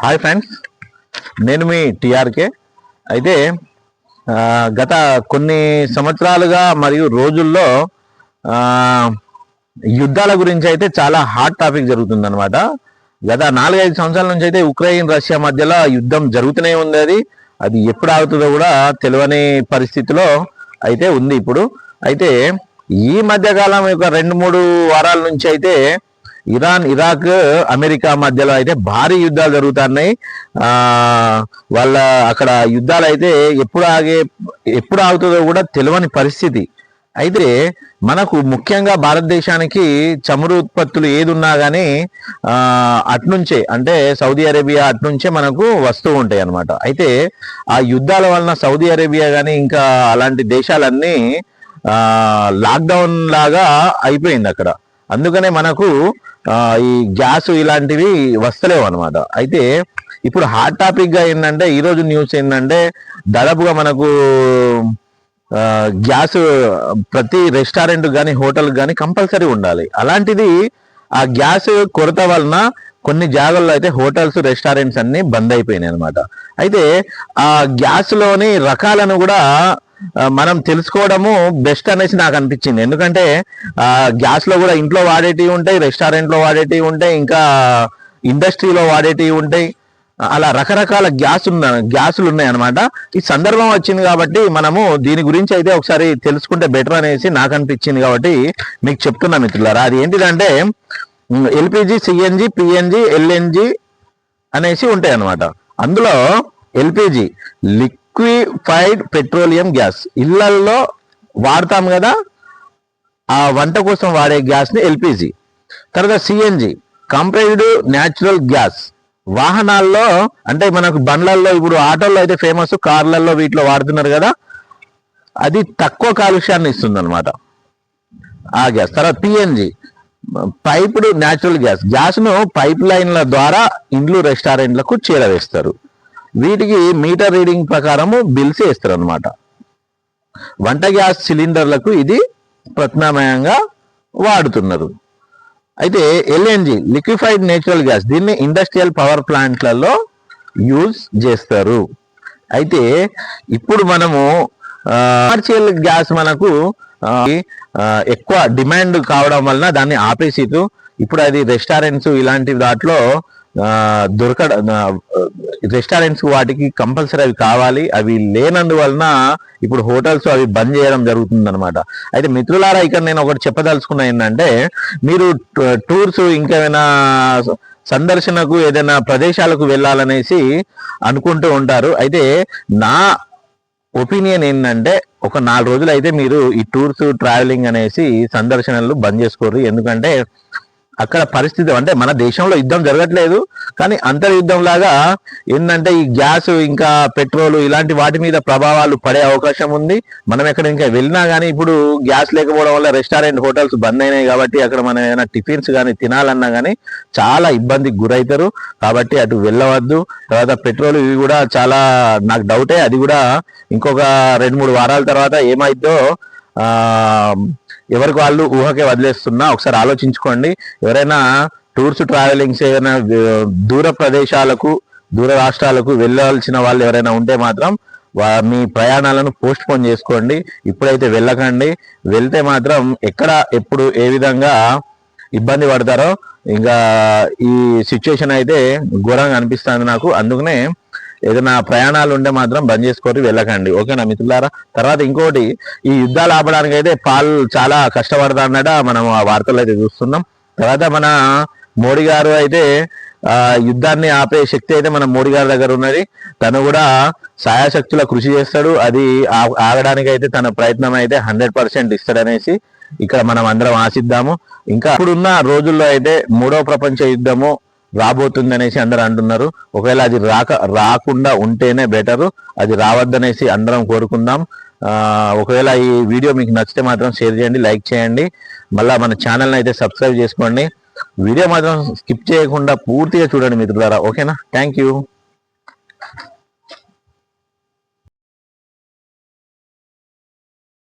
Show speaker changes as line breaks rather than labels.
Hi friends, నేను మీ టిఆర్కే. అయితే గత కొన్ని సంవత్సరాలుగా మరియు రోజుల్లో యుద్ధాల గురించి అయితే చాలా హాట్ టాపిక్ జరుగుతుందన్నమాట. గత 4-5 సంవత్సరాల నుంచి అయితే ఉక్రెయిన్ రష్యా మధ్యలో యుద్ధం జరుగుతూనే ఉంది. అది ఎప్పుడు ఆగుతుందో కూడా తెలియని పరిస్థితిలో అయితే ఉంది ఇప్పుడు. అయితే ఈ మధ్యకాలం ఒక 2-3 వారాల నుంచి అయితే ఇరాన్, ఇరాక్, అమెరికా మధ్యలో అయితే భారీ యుద్ధాలు జరుగుతున్నాయి. వాళ్ళ అక్కడ యుద్ధాలు అయితే ఎప్పుడు ఆగుతుందో కూడా తెలియని పరిస్థితి. అయితే మనకు ముఖ్యంగా భారతదేశానికి చమురు ఉత్పత్తులు ఏది ఉన్నా కానీ అట్నుంచే, అంటే సౌదీ అరేబియా అట్నుంచే మనకు వస్తూ ఉంటాయి అన్నమాట. అయితే ఆ యుద్ధాల వలన సౌదీ అరేబియా కానీ ఇంకా అలాంటి దేశాలన్నీ లాక్డౌన్ లాగా అయిపోయింది అక్కడ. అందుకనే మనకు ఈ గ్యాస్ ఇలాంటివి వస్తలేవు అనమాట. అయితే ఇప్పుడు హాట్ టాపిక్ గా ఏంటంటే, ఈరోజు న్యూస్ ఏంటంటే, దాదాపుగా మనకు గ్యాస్ ప్రతి రెస్టారెంట్ కానీ హోటల్ కానీ కంపల్సరీ ఉండాలి. అలాంటిది ఆ గ్యాస్ కొరత వలన కొన్ని జాగాల్లో అయితే హోటల్స్, రెస్టారెంట్స్ అన్ని బంద్ అయిపోయినాయి అనమాట. అయితే ఆ గ్యాస్ లోని రకాలను కూడా మనం తెలుసుకోవడము బెస్ట్ అనేసి నాకు అనిపించింది. ఎందుకంటే గ్యాస్ లో కూడా ఇంట్లో వాడేటివి ఉంటాయి, రెస్టారెంట్ లో వాడేటివి ఉంటాయి, ఇంకా ఇండస్ట్రీలో వాడేటివి ఉంటాయి. అలా రకరకాల గ్యాసులు ఉన్నాయి అనమాట. ఈ సందర్భం వచ్చింది కాబట్టి మనము దీని గురించి అయితే ఒకసారి తెలుసుకుంటే బెటర్ అనేసి నాకు అనిపించింది కాబట్టి మీకు చెప్తున్నా మిత్రులారా. అది ఏంటిదంటే ఎల్పిజి, సిఎన్జి, పిఎన్జి, ఎల్ఎన్జి అనేసి ఉంటాయి అనమాట. అందులో ఎల్పిజి లిక్విఫైడ్ పెట్రోలియం గ్యాస్, ఇళ్లల్లో వాడతాం కదా, ఆ వంట కోసం వాడే గ్యాస్ ని ఎల్పిజి. తర్వాత సిఎన్జి కంప్రెస్డ్ న్యాచురల్ గ్యాస్, వాహనాల్లో అంటే మనకు బండ్లల్లో, ఇప్పుడు ఆటోల్లో అయితే ఫేమస్, కార్లలో వీటిలో వాడుతున్నారు కదా, అది తక్కువ కాలుష్యాన్ని ఇస్తుంది అనమాట ఆ గ్యాస్. తర్వాత పిఎన్జి పైప్డ్ న్యాచురల్ గ్యాస్, గ్యాస్ను పైప్ లైన్ల ద్వారా ఇండ్లు, రెస్టారెంట్లకు చేరవేస్తారు. వీటికి మీటర్ రీడింగ్ ప్రకారము బిల్స్ వేస్తారు అనమాట. వంట గ్యాస్ సిలిండర్లకు ఇది ప్రత్యామ్నాయంగా వాడుతున్నారు. అయితే ఎల్ఎన్జి లిక్విఫైడ్ నేచురల్ గ్యాస్, దీన్ని ఇండస్ట్రియల్ పవర్ ప్లాంట్లలో యూజ్ చేస్తారు. అయితే ఇప్పుడు మనము కమర్షియల్ గ్యాస్ మనకు ఎక్కువ డిమాండ్ కావడం వలన దాన్ని ఆపేసిరు. ఇప్పుడు అది రెస్టారెంట్స్ ఇలాంటి దాంట్లో రెస్టారెంట్స్ వాటికి కంపల్సరీ అవి కావాలి. అవి లేనందువలన ఇప్పుడు హోటల్స్ అవి బంద్ చేయడం జరుగుతుంది అనమాట. అయితే మిత్రులారా, ఇక్కడ నేను ఒకటి చెప్పదలుచుకున్నా ఏంటంటే, మీరు టూర్స్ ఇంకేమైనా సందర్శనకు ఏదైనా ప్రదేశాలకు వెళ్ళాలనేసి అనుకుంటూ ఉంటారు. అయితే నా ఒపీనియన్ ఏంటంటే, ఒక 4 రోజులు అయితే మీరు ఈ టూర్స్, ట్రావెలింగ్ అనేసి సందర్శనలు బంద్ చేసుకోరు. ఎందుకంటే అక్కడ పరిస్థితి, అంటే మన దేశంలో యుద్ధం జరగట్లేదు కానీ అంతర్యుద్ధం లాగా ఏంటంటే ఈ గ్యాస్ ఇంకా పెట్రోల్ ఇలాంటి వాటి మీద ప్రభావాలు పడే అవకాశం ఉంది. మనం ఎక్కడ ఇంకా వెళ్ళినా కానీ ఇప్పుడు గ్యాస్ లేకపోవడం వల్ల రెస్టారెంట్, హోటల్స్ బంద్ అయినాయి కాబట్టి అక్కడ మనం ఏమైనా టిఫిన్స్ కానీ తినాలన్నా కానీ చాలా ఇబ్బందికి గురవుతారు. కాబట్టి అటు వెళ్ళవద్దు. తర్వాత పెట్రోల్ ఇవి కూడా చాలా, నాకు డౌటే, అది కూడా ఇంకొక 2-3 వారాల తర్వాత ఏమైద్దో ఎవరికి వాళ్ళు ఊహకే వదిలేస్తున్నా. ఒకసారి ఆలోచించుకోండి. ఎవరైనా టూర్స్, ట్రావెలింగ్స్, ఏదైనా దూర ప్రదేశాలకు, దూర రాష్ట్రాలకు వెళ్ళాల్సిన వాళ్ళు ఎవరైనా ఉంటే మాత్రం మీ ప్రయాణాలను పోస్ట్ పోన్ చేసుకోండి. ఇప్పుడైతే వెళ్ళకండి. వెళ్తే మాత్రం ఎక్కడ, ఎప్పుడు, ఏ విధంగా ఇబ్బంది పడతారో ఇంకా ఈ సిచ్యువేషన్ అయితే ఘోరంగా అనిపిస్తుంది నాకు. అందుకనే ఏదైనా ప్రయాణాలు ఉంటే మాత్రం బంద్ చేసుకొని వెళ్ళకండి. ఓకేనా మిత్రులారా. తర్వాత ఇంకోటి, ఈ యుద్ధాలు ఆపడానికి అయితే పాల్ చాలా కష్టపడతాడట, మనం ఆ వార్తలు అయితే చూస్తున్నాం. తర్వాత మన మోడీ గారు అయితే యుద్ధాన్ని ఆపే శక్తి అయితే మన మోడీ గారి దగ్గర ఉన్నది. తను కూడా సాయశక్తుల కృషి చేస్తాడు. అది ఆగడానికి అయితే తన ప్రయత్నం అయితే 100% ఇస్తాడనేసి ఇక్కడ మనం అందరం ఆశిద్దాము. ఇంకా ఇప్పుడున్న రోజుల్లో అయితే 3వ ప్రపంచ యుద్ధము రాబోతుంది అనేసి అందరూ అంటున్నారు. ఒకవేళ అది రాకుండా ఉంటేనే బెటరు. అది రావద్దనేసి అందరం కోరుకుందాం. ఒకవేళ ఈ వీడియో మీకు నచ్చితే మాత్రం షేర్ చేయండి, లైక్ చేయండి. మళ్ళీ మన ఛానల్ని అయితే సబ్స్క్రైబ్ చేసుకోండి. వీడియో మాత్రం స్కిప్ చేయకుండా పూర్తిగా చూడండి మిత్రులారా. ఓకేనా. Thank you.